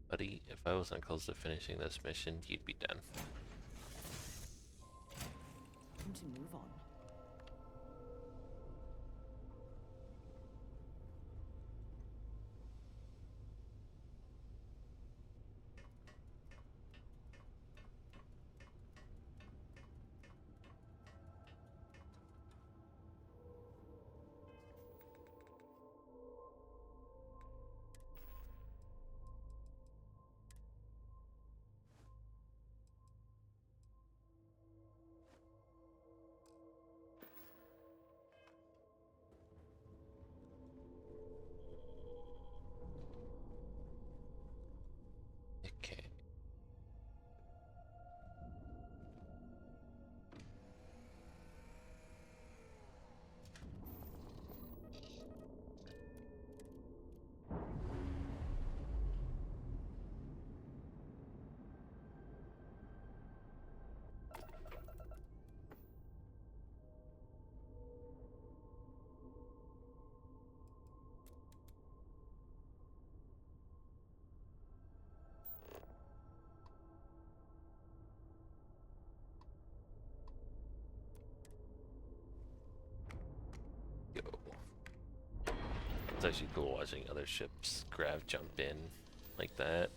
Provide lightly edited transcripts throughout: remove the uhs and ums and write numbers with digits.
Buddy, if I wasn't close to finishing this mission, you'd be done. Time to move on. Okay. Go. It's actually cool watching other ships grav jump in like that.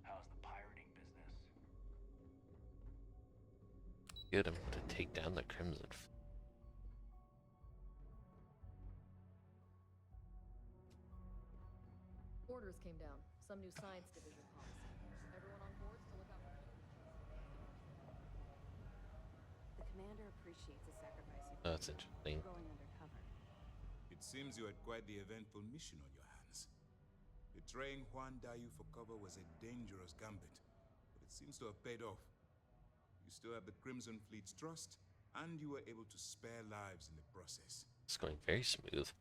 How's the pirating business? Get him to take down the Crimson Fleet. Orders came down. Some new science division policy. Everyone on board to look out for The commander appreciates the sacrifice you Oh, that's interesting. going undercover. It seems you had quite the eventful mission on your hands. Betraying Juan Dayu for cover was a dangerous gambit, but it seems to have paid off. You still have the Crimson Fleet's trust, and you were able to spare lives in the process. It's going very smooth.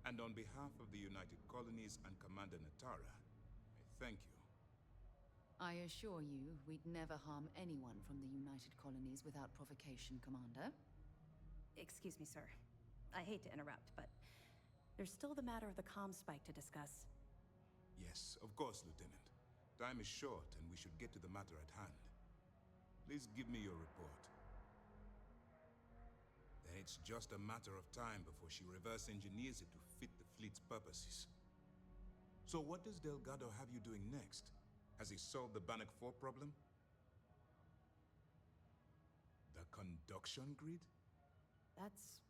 And on behalf of the United Colonies and Commander Natara, I thank you. I assure you, we'd never harm anyone from the United Colonies without provocation, Commander. Excuse me, sir. I hate to interrupt, but there's still the matter of the comm spike to discuss. Yes, of course, Lieutenant. Time is short, and we should get to the matter at hand. Please give me your report. Then it's just a matter of time before she reverse engineers it to fit the fleet's purposes. So what does Delgado have you doing next? Has he solved the Bannock 4 problem? The conduction grid? That's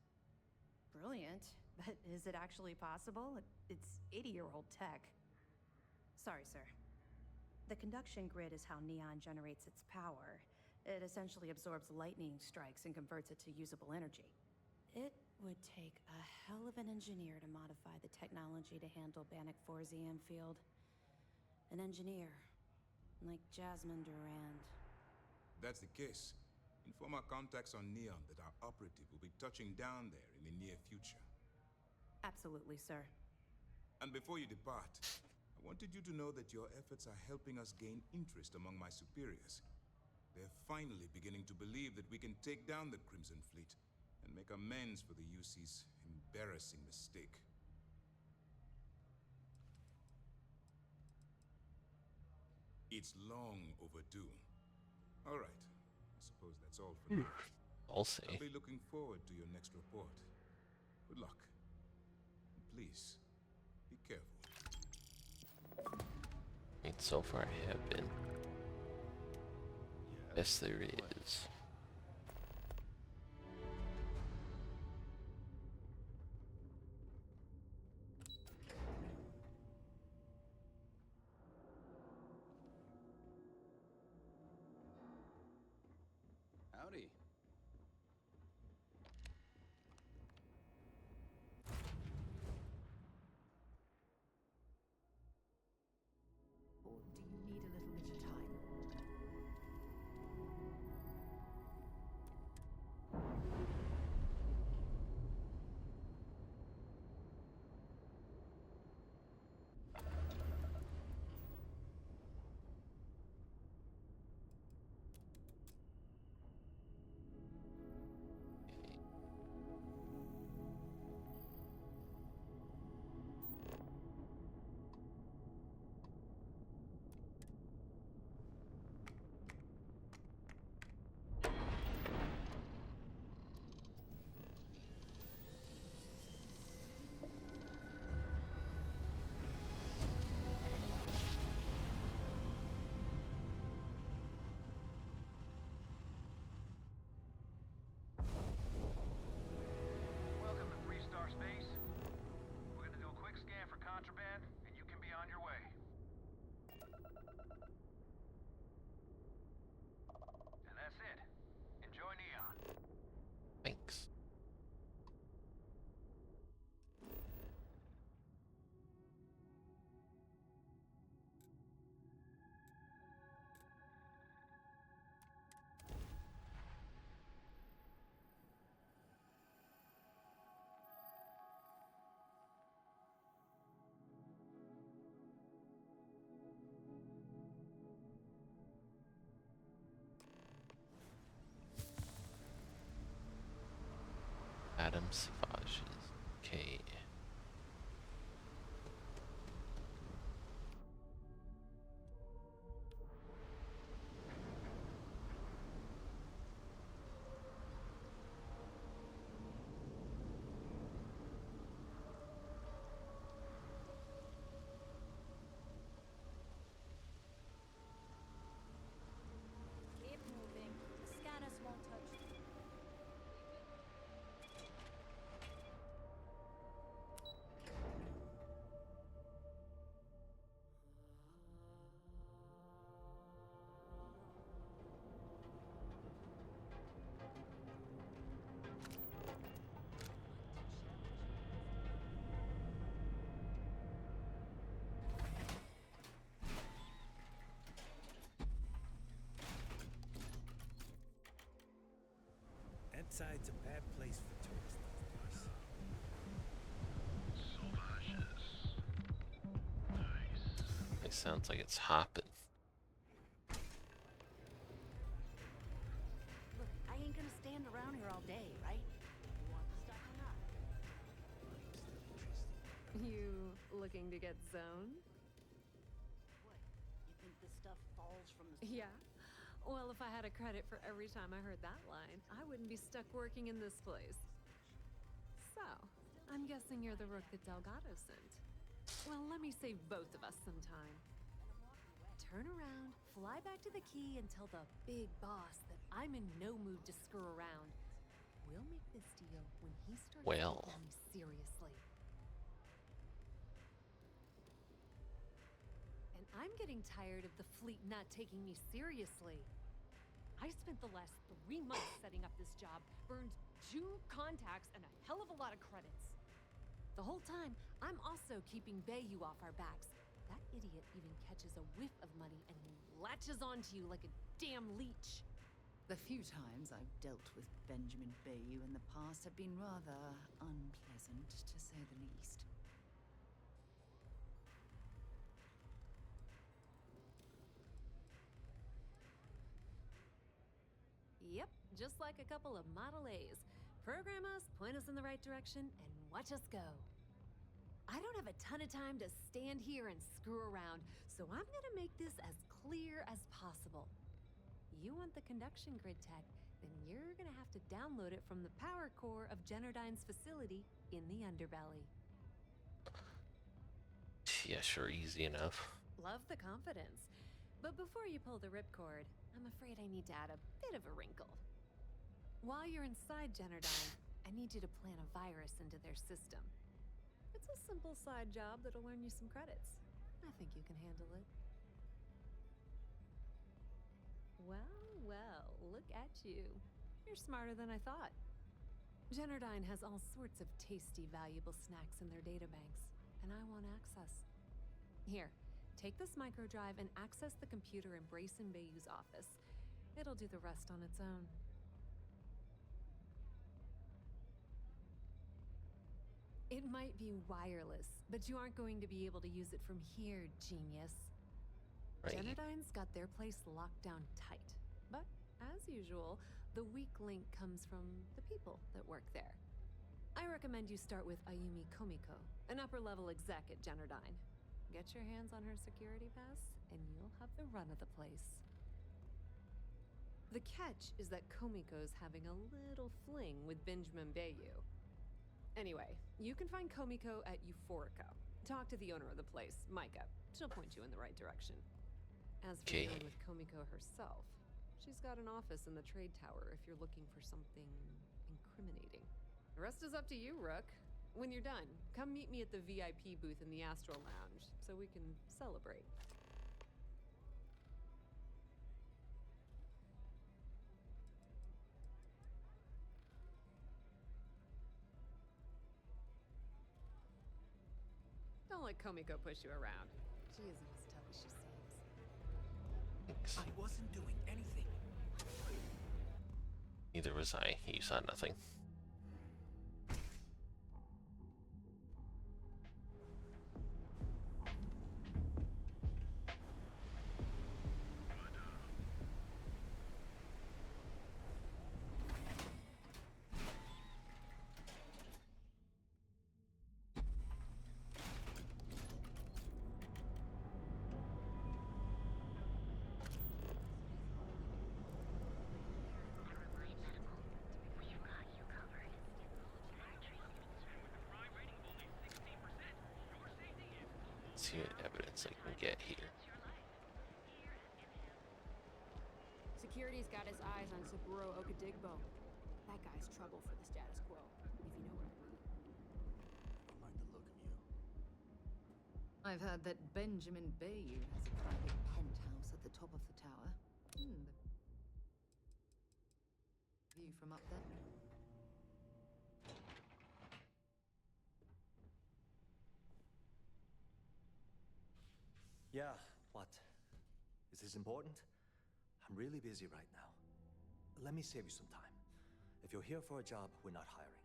brilliant, but is it actually possible? It's 80-year-old tech. Sorry, sir. The conduction grid is how Neon generates its power. It essentially absorbs lightning strikes and converts it to usable energy. It would take a hell of an engineer to modify the technology to handle Bannock 4's EM field. An engineer, like Jasmine Durand. That's the case. Inform our contacts on Neon that our operative will be touching down there in the near future. Absolutely, sir. And before you depart, I wanted you to know that your efforts are helping us gain interest among my superiors. They're finally beginning to believe that we can take down the Crimson Fleet and make amends for the UC's embarrassing mistake. It's long overdue. All right. I suppose that's all for now. I'll say. I'll be looking forward to your next report. Good luck. And please, be careful. I mean, so far I have been. Yes, there is. Howdy. Or do you need a little bit of time? Welcome to Three Star Space. We're gonna do a quick scan for contraband, and you can be on your way. And that's it. Enjoy Neon. Thanks. Adam Savages. Okay. Keep moving. The scanners won't touch you. Inside's a bad place for tourists these days. It sounds like it's hopping. Look, I ain't gonna stand around here all day, right? You want the stuff or not? You looking to get zoned? What? You think this stuff falls from the Yeah. Well, if I had a credit for every time I heard that line, I wouldn't be stuck working in this place. So, I'm guessing you're the rook that Delgado sent. Well, let me save both of us some time. Turn around, fly back to the key, and tell the big boss that I'm in no mood to screw around. We'll make this deal when he starts Well. taking me seriously. And I'm getting tired of the fleet not taking me seriously. I spent the last 3 months setting up this job, burned 2 contacts and a hell of a lot of credits. The whole time, I'm also keeping Bayou off our backs. That idiot even catches a whiff of money and he latches onto you like a damn leech. The few times I've dealt with Benjamin Bayou in the past have been rather unpleasant, to say the least. Yep, just like a couple of Model A's. Program us, point us in the right direction, and watch us go. I don't have a ton of time to stand here and screw around, so I'm gonna make this as clear as possible. You want the conduction grid tech, then you're gonna have to download it from the power core of Generdyne's facility in the underbelly. Yeah, sure, easy enough. Love the confidence. But before you pull the ripcord, I'm afraid I need to add a bit of a wrinkle. While you're inside Generdyne, I need you to plant a virus into their system. It's a simple side job that'll earn you some credits. I think you can handle it. Well, well, look at you. You're smarter than I thought. Generdyne has all sorts of tasty, valuable snacks in their databanks, and I want access. Here, take this microdrive and access the computer in Brayson Bayou's office. It'll do the rest on its own. It might be wireless, but you aren't going to be able to use it from here, genius. Right. Generdyne's got their place locked down tight. But, as usual, the weak link comes from the people that work there. I recommend you start with Ayumi Komiko, an upper-level exec at Generdyne. Get your hands on her security pass, and you'll have the run of the place. The catch is that Komiko's having a little fling with Benjamin Bayou. Anyway, you can find Komiko at Euphorica. Talk to the owner of the place, Micah. She'll point you in the right direction. As for dealing with Komiko herself, she's got an office in the trade tower if you're looking for something incriminating. The rest is up to you, Rook. When you're done, come meet me at the VIP booth in the Astral Lounge so we can celebrate. Don't let Komiko push you around. She isn't as tough as she seems. Thanks. I wasn't doing anything. Neither was I. You saw nothing. See what evidence I can get here. Security's got his eyes on Saburo Okadigbo. That guy's trouble for the status quo, if you know what I mean. I like the look of you. I've heard that Benjamin Bayou has a private penthouse at the top of the tower. The view from up there. Yeah, what? Is this important? I'm really busy right now. Let me save you some time. If you're here for a job, we're not hiring.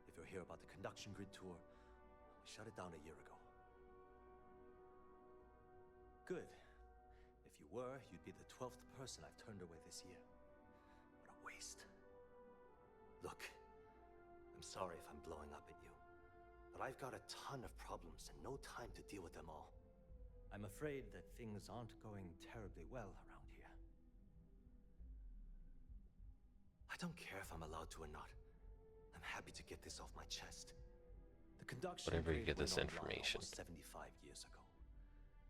If you're here about the conduction grid tour, we shut it down a year ago. Good. If you were, you'd be the 12th person I've turned away this year. What a waste. Look, I'm sorry if I'm blowing up at you, but I've got a ton of problems and no time to deal with them all. I'm afraid that things aren't going terribly well around here. I don't care if I'm allowed to or not. I'm happy to get this off my chest. The conduction Whenever you grid get this went online information. almost 75 years ago.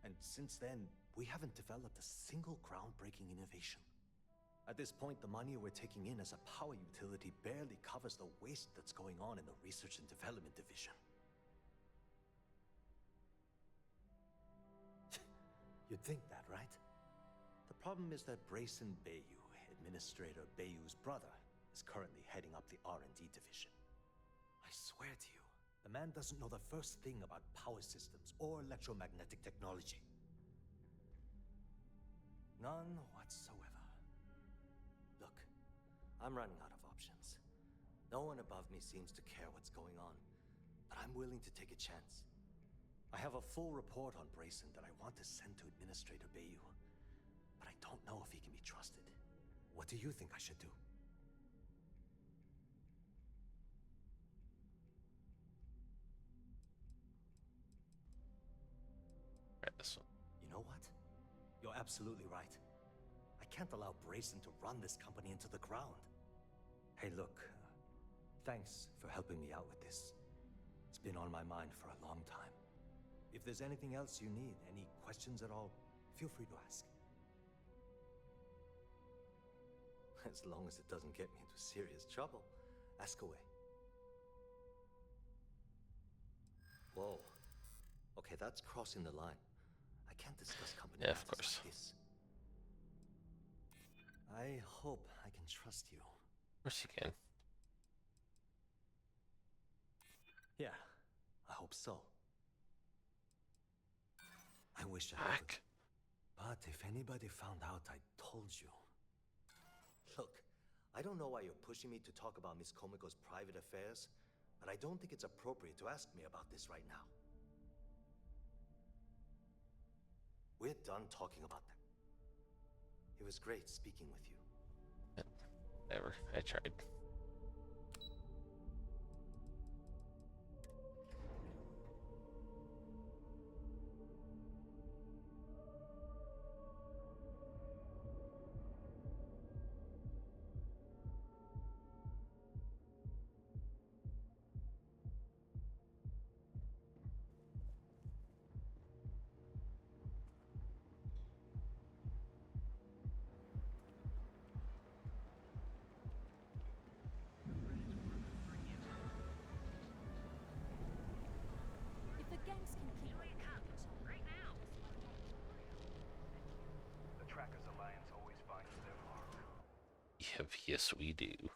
And since then, we haven't developed a single groundbreaking innovation. At this point, the money we're taking in as a power utility barely covers the waste that's going on in the research and development division. You'd think that, right? The problem is that Brayson Bayou, Administrator Bayou's brother, is currently heading up the R&D division. I swear to you, the man doesn't know the first thing about power systems or electromagnetic technology. None whatsoever. Look, I'm running out of options. No one above me seems to care what's going on, but I'm willing to take a chance. I have a full report on Brayson that I want to send to Administrator Bayou, but I don't know if he can be trusted. What do you think I should do? Right, this one. You know what? You're absolutely right. I can't allow Brayson to run this company into the ground. Hey, look, thanks for helping me out with this. It's been on my mind for a long time. If there's anything else you need, any questions at all, feel free to ask. As long as it doesn't get me into serious trouble. Ask away. Whoa. Okay, that's crossing the line. I can't discuss company Yeah, of matters course. like this. I hope I can trust you. Of course you can. Yeah, I hope so. I wish I could. Back. But if anybody found out I told you... Look, I don't know why you're pushing me to talk about Miss Komiko's private affairs, but I don't think it's appropriate to ask me about this right now. We're done talking about that. It was great speaking with you. Whatever. I tried. If the gang's complete, The Trackers Alliance always finds their mark. Yep, yes, we do.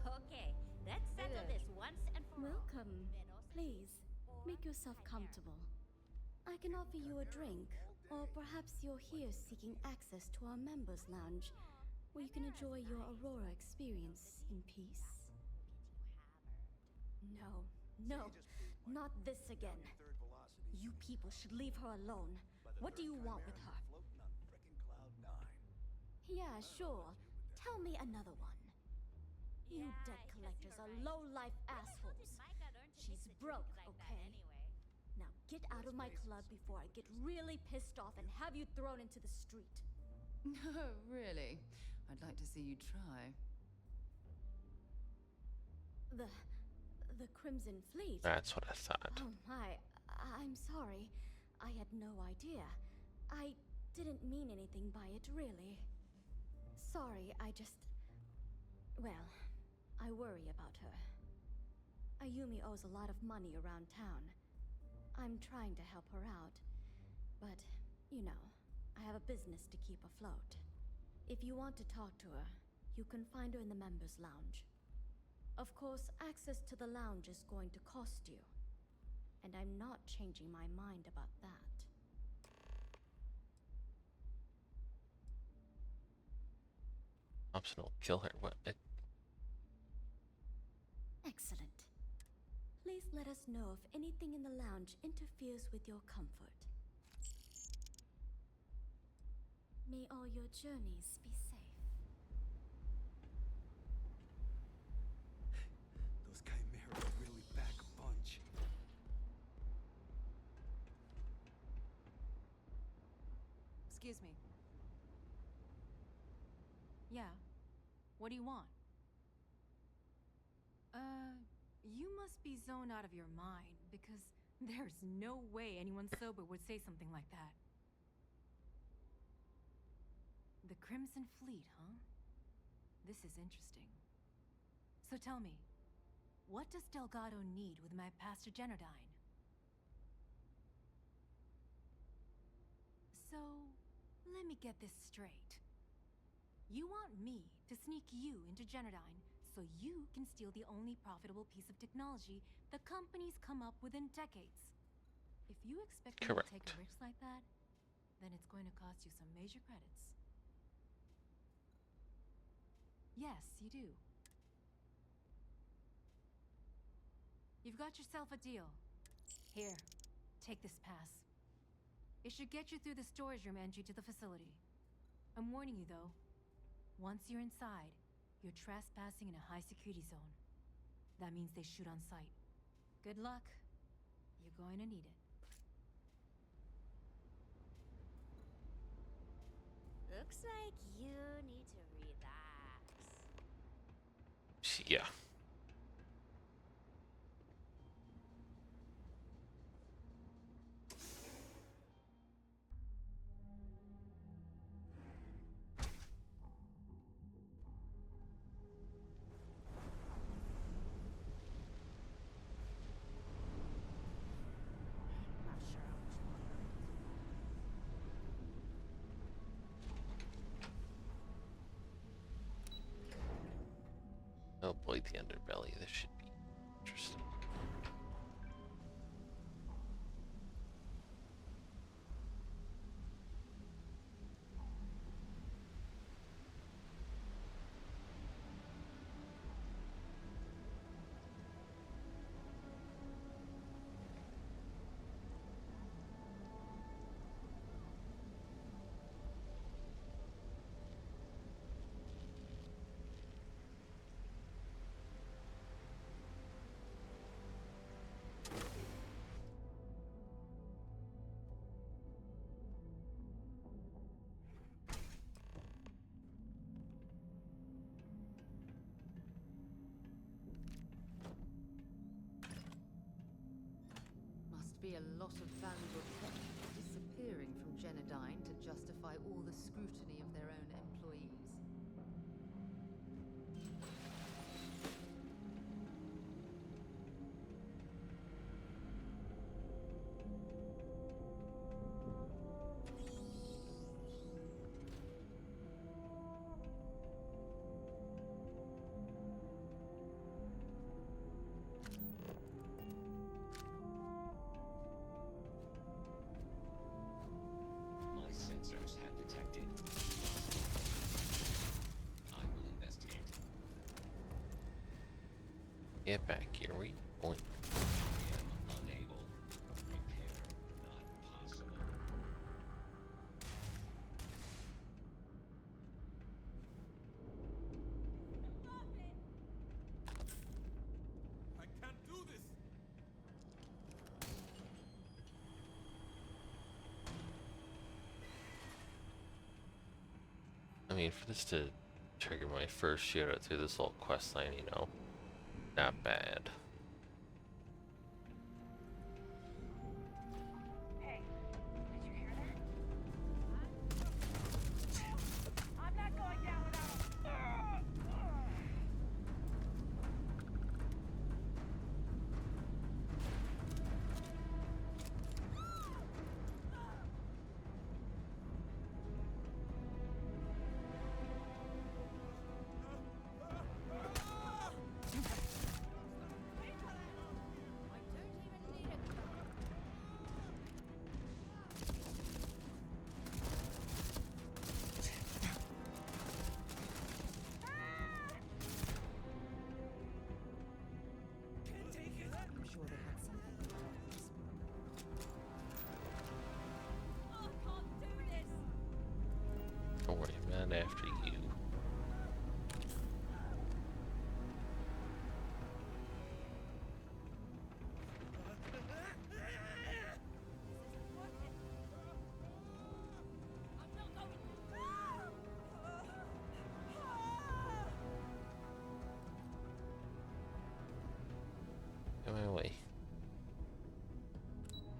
Okay, let's settle this once and for Welcome. Please, make yourself comfortable. I can offer you a drink, or perhaps you're here seeking access to our members' lounge, where you can enjoy your Aurora experience in peace. No, no, not this again. You people should leave her alone. What do you want with her? Yeah, sure. Tell me another one. You debt collectors are low-life assholes. She's broke, okay? Now get out of my club before I get really pissed off and have you thrown into the street. No, really. I'd like to see you try. The Crimson Fleet? That's what I thought. Oh my, I'm sorry. I had no idea. I didn't mean anything by it, really. Sorry, well, I worry about her. Ayumi owes a lot of money around town. I'm trying to help her out, but, you know, I have a business to keep afloat. If you want to talk to her, you can find her in the members' lounge. Of course, access to the lounge is going to cost you, and I'm not changing my mind about that. Optional kill her. What? Excellent. Please let us know if anything in the lounge interferes with your comfort. May all your journeys be safe. Those chimeras really pack a punch. excuse me. Yeah. What do you want? You must be zoned out of your mind, because there's no way anyone sober would say something like that. The Crimson Fleet, huh? This is interesting. So tell me, what does Delgado need with my Pastor Generdine? So, let me get this straight. You want me to sneak you into Generdine so you can steal the only profitable piece of technology the company's come up with in decades. If you expect me to take a risk like that, then it's going to cost you some major credits. Yes, you do. You've got yourself a deal. Here, take this pass. It should get you through the storage room entry to the facility. I'm warning you though, once you're inside, you're trespassing in a high-security zone. That means they shoot on sight. Good luck. You're going to need it. Looks like you need to relax. Yeah. Not sure how much longer. Oh boy, the underbelly. This should be interesting. Must be a lot of valuable tech disappearing from Genodyne to justify all the scrutiny of their own employees. My sensors have detected. I will investigate. Get back here. Where you going? I am unable. Repair not possible. I can't do this! I mean, for this to trigger my first shootout through this whole quest line, you know, not bad. Hey, did you hear that? I'm not going down without I'm sure they had something in mind. Don't worry, man. After you. Get my way. Got away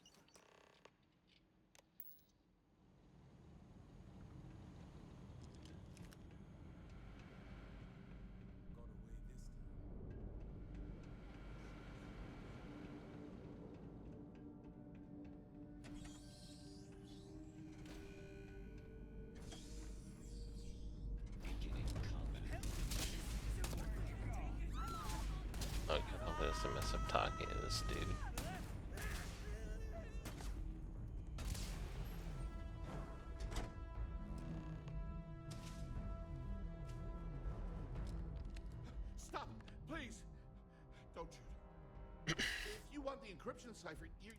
this time. Beginning combat. Okay, hopefully this doesn't mess up talking to this dude. Stop! don't shoot. If you want the encryption cipher, you...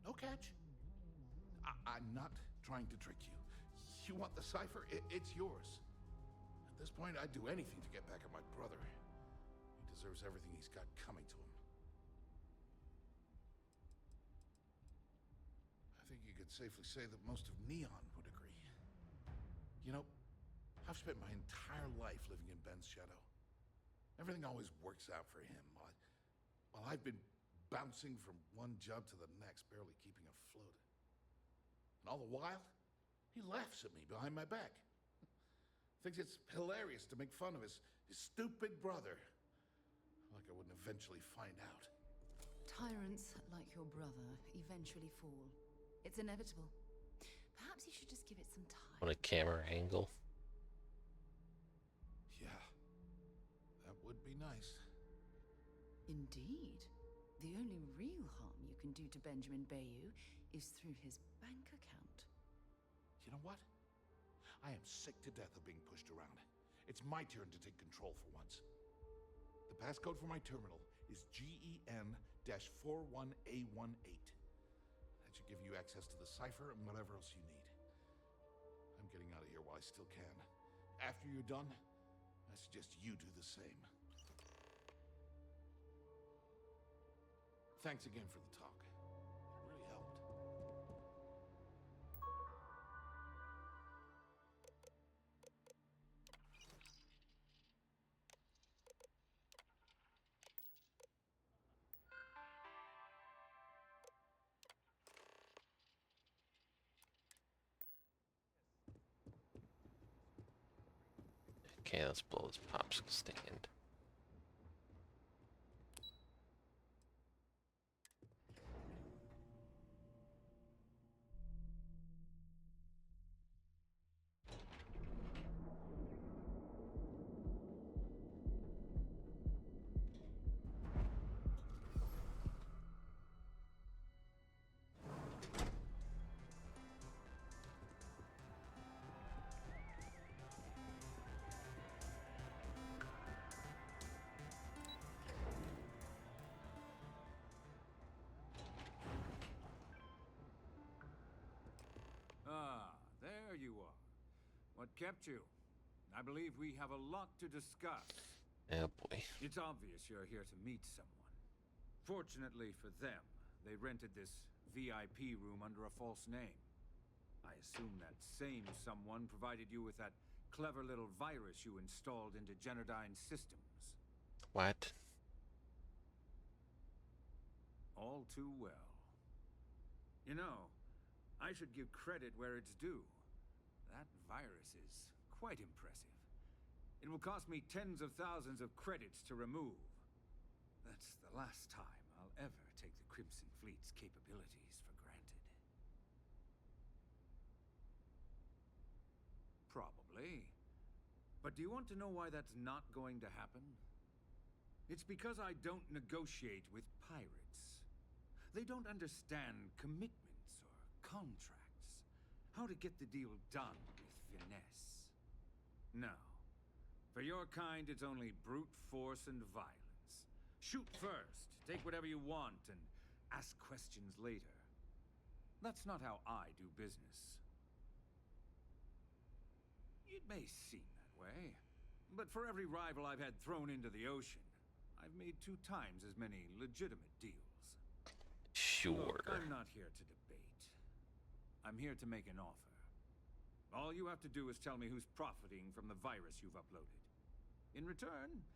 No catch. I'm not trying to trick you. You want the cipher? It's yours. At this point, I'd do anything to get back at my brother. He deserves everything he's got coming to him. I think you could safely say that most of Neon would agree. You know, I've spent my entire life living in Ben's shadow. Everything always works out for him, while I've been bouncing from one job to the next, barely keeping afloat. And all the while, he laughs at me behind my back. Thinks it's hilarious to make fun of his stupid brother. Like I wouldn't eventually find out. Tyrants like your brother eventually fall. It's inevitable. Perhaps you should just give it some time. On a camera angle. Yeah, that would be nice. Indeed. The only real harm you can do to Benjamin Bayou is through his bank account. You know what? I am sick to death of being pushed around. It's my turn to take control for once. The passcode for my terminal is GEN-41A18. That should give you access to the cipher and whatever else you need. I'm getting out of here while I still can. After you're done, I suggest you do the same. Thanks again for the talk. It really helped. Okay, let's blow this popsicle stand. There you are. What kept you? I believe we have a lot to discuss. Oh boy. It's obvious you're here to meet someone. Fortunately for them, they rented this VIP room under a false name. I assume that same someone provided you with that clever little virus you installed into Genodyne's systems. What? All too well. You know, I should give credit where it's due. That virus is quite impressive. It will cost me tens of thousands of credits to remove. That's the last time I'll ever take the Crimson Fleet's capabilities for granted. Probably. But do you want to know why that's not going to happen? It's because I don't negotiate with pirates. They don't understand commitments or contracts. How to get the deal done with finesse. No. For your kind, it's only brute force and violence. Shoot first, take whatever you want, and ask questions later. That's not how I do business. It may seem that way, but for every rival I've had thrown into the ocean, I've made 2 times as many legitimate deals. Sure. Look, I'm not here to debate. I'm here to make an offer. All you have to do is tell me who's profiting from the virus you've uploaded. In return,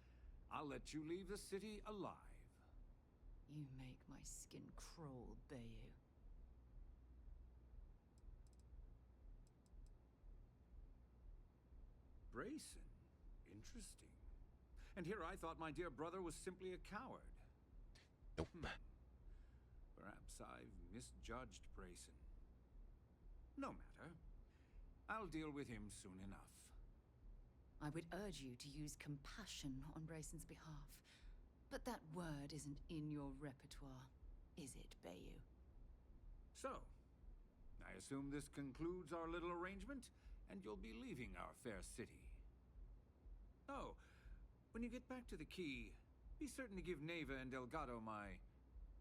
I'll let you leave the city alive. You make my skin crawl, Bayou. Brayson? Interesting. And here I thought my dear brother was simply a coward. Nope. Perhaps I've misjudged Brayson. No matter. I'll deal with him soon enough. I would urge you to use compassion on Brayson's behalf. But that word isn't in your repertoire, is it, Bayou? So, I assume this concludes our little arrangement, and you'll be leaving our fair city. Oh, when you get back to the key, be certain to give Neva and Delgado my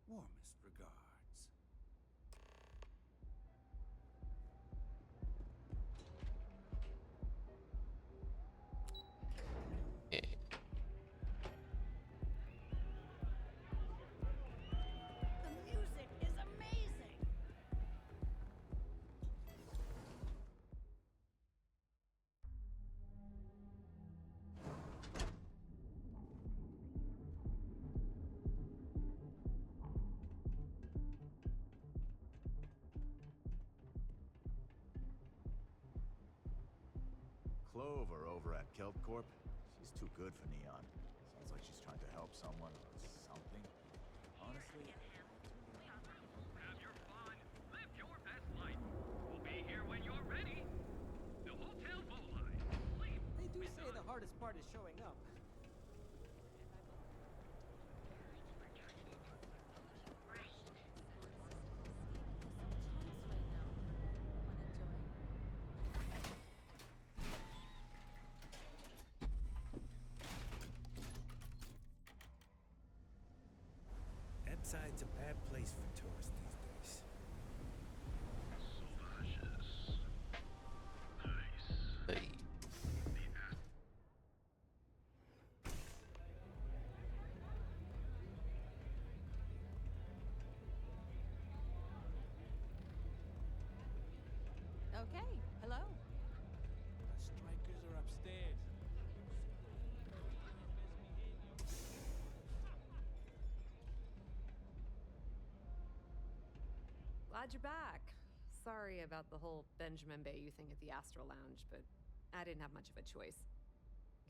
warmest regards. Yeah. The music is amazing! Clover over at Kelp Corp. She's too good for Neon. Sounds like she's trying to help someone or something. Honestly, Have your fun. Live your best life. We'll be here when you're ready. The Hotel Volai. Sleep. They do say the hardest part is showing up. That side's a bad place for tourists these days. Hey. Okay, hello. The strikers are upstairs. Glad you're back. Sorry about the whole Benjamin Bayou thing at the Astro Lounge, but I didn't have much of a choice.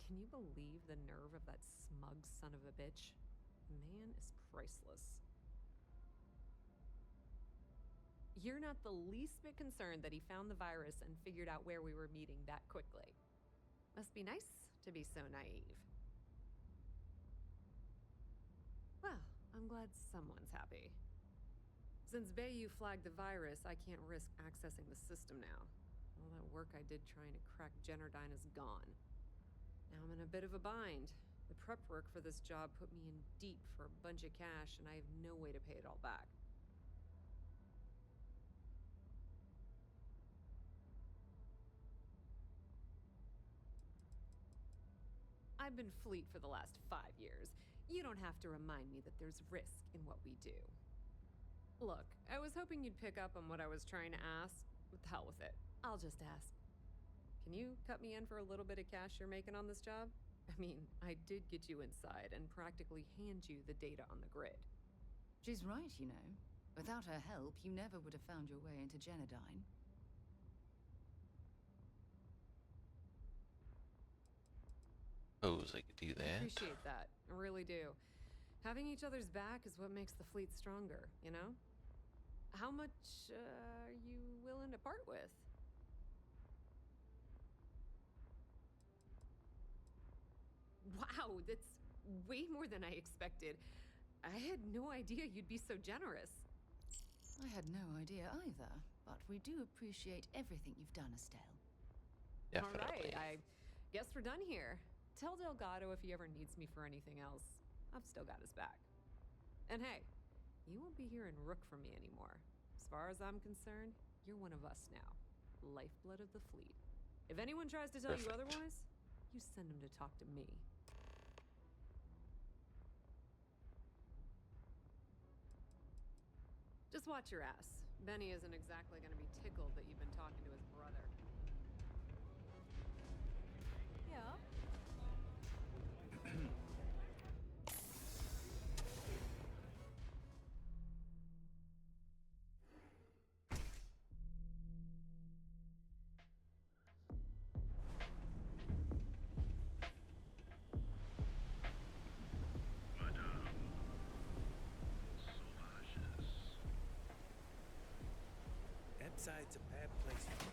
Can you believe the nerve of that smug son of a bitch? Man is priceless. You're not the least bit concerned that he found the virus and figured out where we were meeting that quickly. Must be nice to be so naive. Well, I'm glad someone's happy. Since Bayou flagged the virus, I can't risk accessing the system now. All that work I did trying to crack Generdyne is gone. Now I'm in a bit of a bind. The prep work for this job put me in deep for a bunch of cash, and I have no way to pay it all back. I've been Fleet for the last 5 years. You don't have to remind me that there's risk in what we do. Look, I was hoping you'd pick up on what I was trying to ask. What the hell with it? I'll just ask. Can you cut me in for a little bit of cash you're making on this job? I mean, I did get you inside and practically hand you the data on the grid. She's right, you know. Without her help, you never would have found your way into Genodyne. Suppose I could do I that. appreciate that. I really do. Having each other's back is what makes the fleet stronger, you know? How much are you willing to part with? Wow, that's way more than I expected. I had no idea you'd be so generous. I had no idea either, but we do appreciate everything you've done, Estelle. Definitely. All right, I guess we're done here. Tell Delgado if he ever needs me for anything else. I've still got his back. And hey, you won't be hearing Rook from me anymore. As far as I'm concerned, you're one of us now. Lifeblood of the fleet. If anyone tries to tell you otherwise, you send them to talk to me. Just watch your ass. Benny isn't exactly gonna be tickled that you've been talking to his brother. Yeah. That side's a bad place for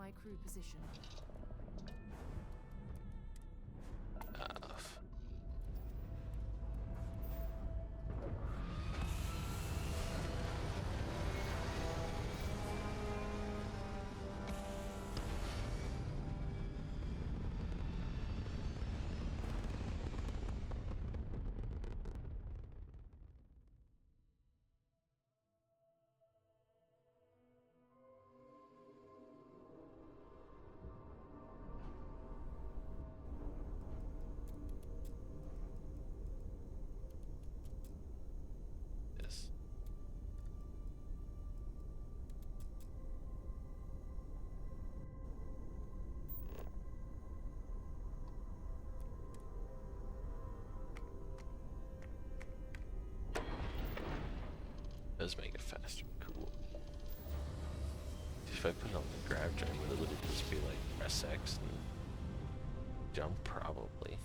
my crew position. Yes. Does make it faster. Cool. If I put it on the grab drive, would it literally just be like press X and jump? Probably.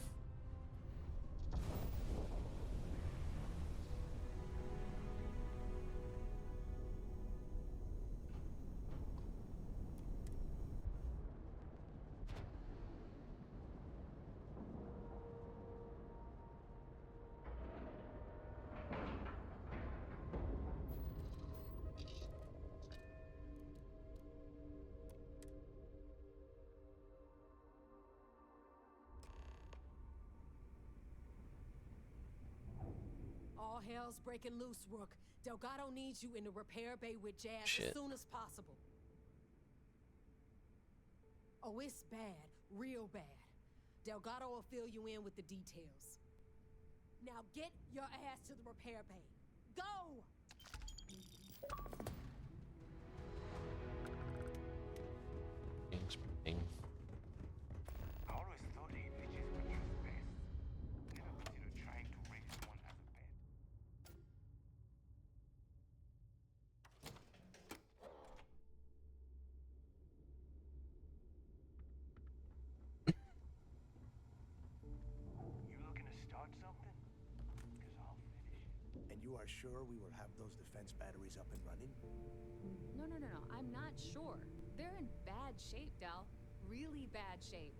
All hell's breaking loose, Rook. Delgado needs you in the repair bay with Jazz Shit. as soon as possible. Oh, it's bad. Real bad. Delgado will fill you in with the details. Now get your ass to the repair bay. Go! Ping. I always thought AVGs were used best. Never considered trying to raise one as a pet. You looking to start something? Because I'll finish it. And you are sure we will have those defense batteries up and running? No, I'm not sure. They're in bad shape, Del. Really bad shape.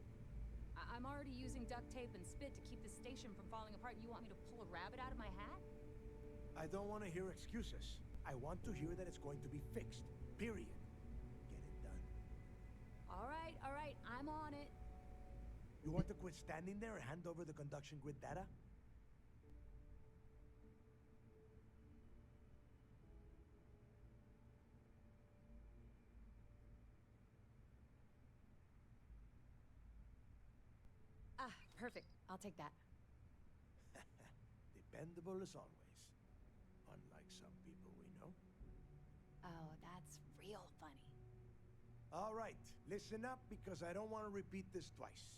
I'm already using duct tape and spit to keep the station from falling apart, and you want me to pull a rabbit out of my hat? I don't want to hear excuses. I want to hear that it's going to be fixed. Period. Get it done. All right, I'm on it. You want to quit standing there and hand over the conduction grid data? Ah, perfect. I'll take that. Dependable as always. Unlike some people we know. Oh, that's real funny. All right, listen up because I don't want to repeat this twice.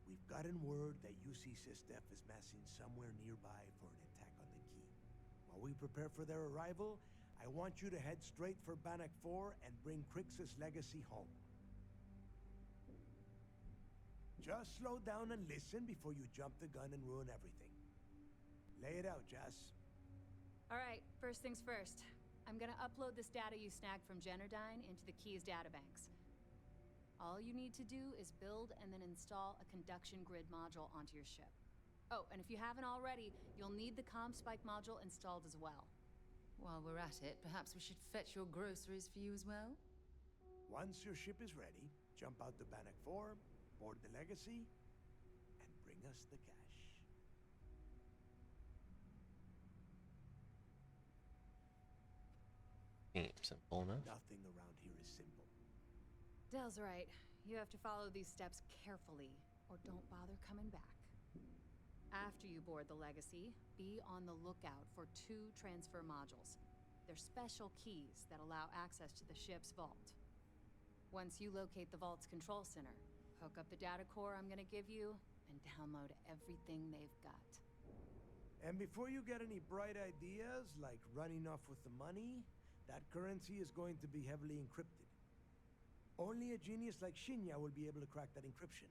We've gotten word that UC Systef is massing somewhere nearby for an attack on the key. While we prepare for their arrival, I want you to head straight for Bannock 4 and bring Crixus' legacy home. Just slow down and listen before you jump the gun and ruin everything. Lay it out, Jazz. All right, first things first. I'm gonna upload this data you snagged from Generdyne into the Keys databanks. All you need to do is build and then install a conduction grid module onto your ship. Oh, and if you haven't already, you'll need the CommSpike module installed as well. While we're at it, perhaps we should fetch your groceries for you as well? Once your ship is ready, jump out to Bannock 4, board the legacy, and bring us the cash. Simple enough. Nothing around here is simple. Del's right. You have to follow these steps carefully, or don't bother coming back. After you board the Legacy, be on the lookout for 2 transfer modules. They're special keys that allow access to the ship's vault. Once you locate the vault's control center, hook up the data core I'm gonna give you, and download everything they've got. And before you get any bright ideas, like running off with the money, that currency is going to be heavily encrypted. Only a genius like Shinya will be able to crack that encryption,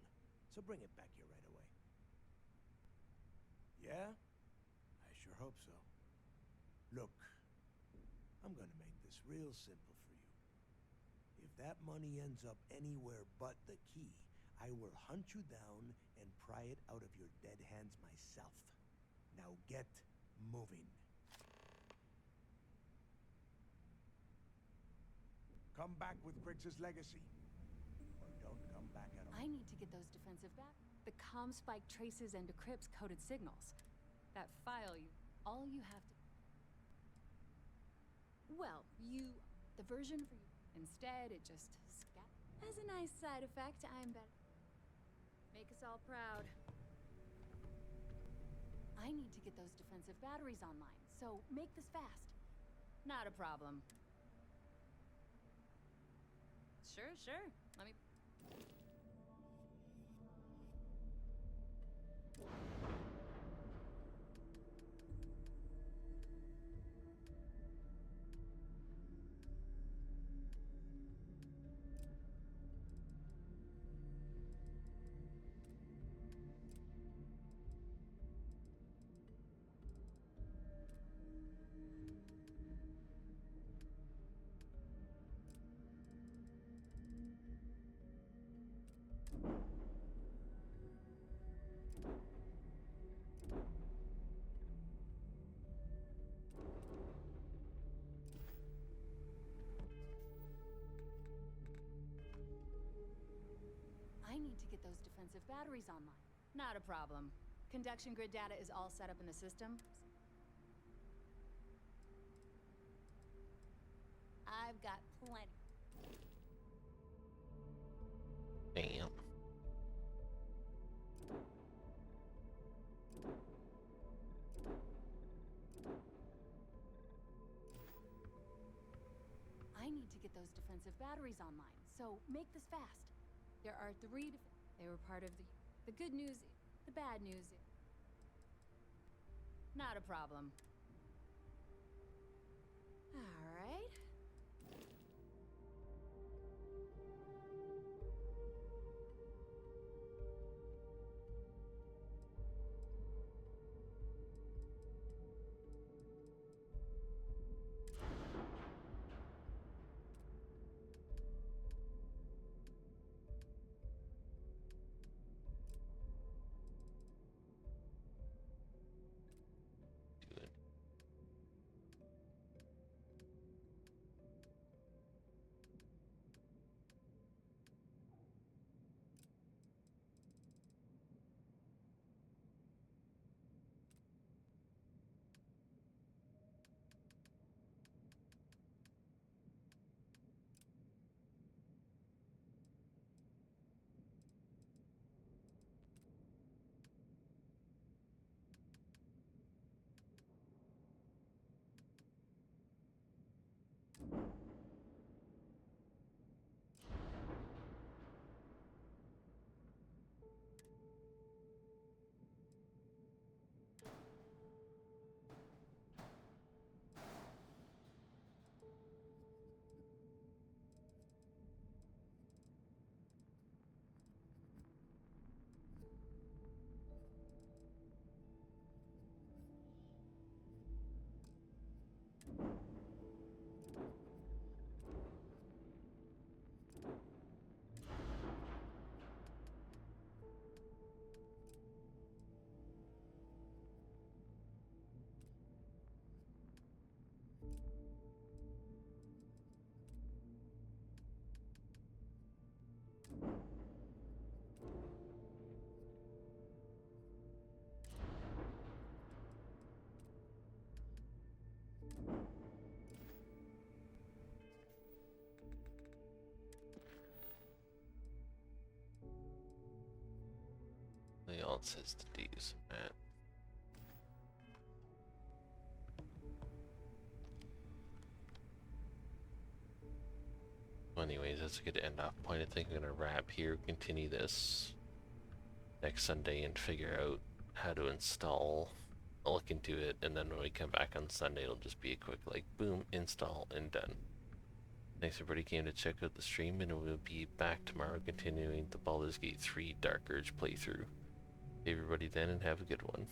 so bring it back here right away. Yeah? I sure hope so. Look, I'm gonna make this real simple for you. If that money ends up anywhere but the key, I will hunt you down and pry it out of your dead hands myself. Now get moving. Come back with Crix's legacy. Or don't come back at all. I need to get those defensive back. The comm spike traces and decrypts coded signals. That file, all you have to... Well, the version for you. Instead, it just has a nice side effect. I'm better. Make us all proud. I need to get those defensive batteries online, so make this fast. Not a problem. Sure. Let me... I need to get those defensive batteries online. Not a problem. Conduction grid data is all set up in the system. I've got plenty. Damn. I need to get those defensive batteries online, so make this fast. There are 3 they were part of the good news, the bad news. Not a problem. All right. All it says to do some that. Well, anyways, that's a good end off point. I think I'm gonna wrap here, continue this next Sunday and figure out how to install. I'll look into it, and then when we come back on Sunday, it'll just be a quick like boom, install, and done. Thanks everybody came to check out the stream, and we'll be back tomorrow continuing the Baldur's Gate 3 Dark Urge playthrough. Everybody then, and have a good one.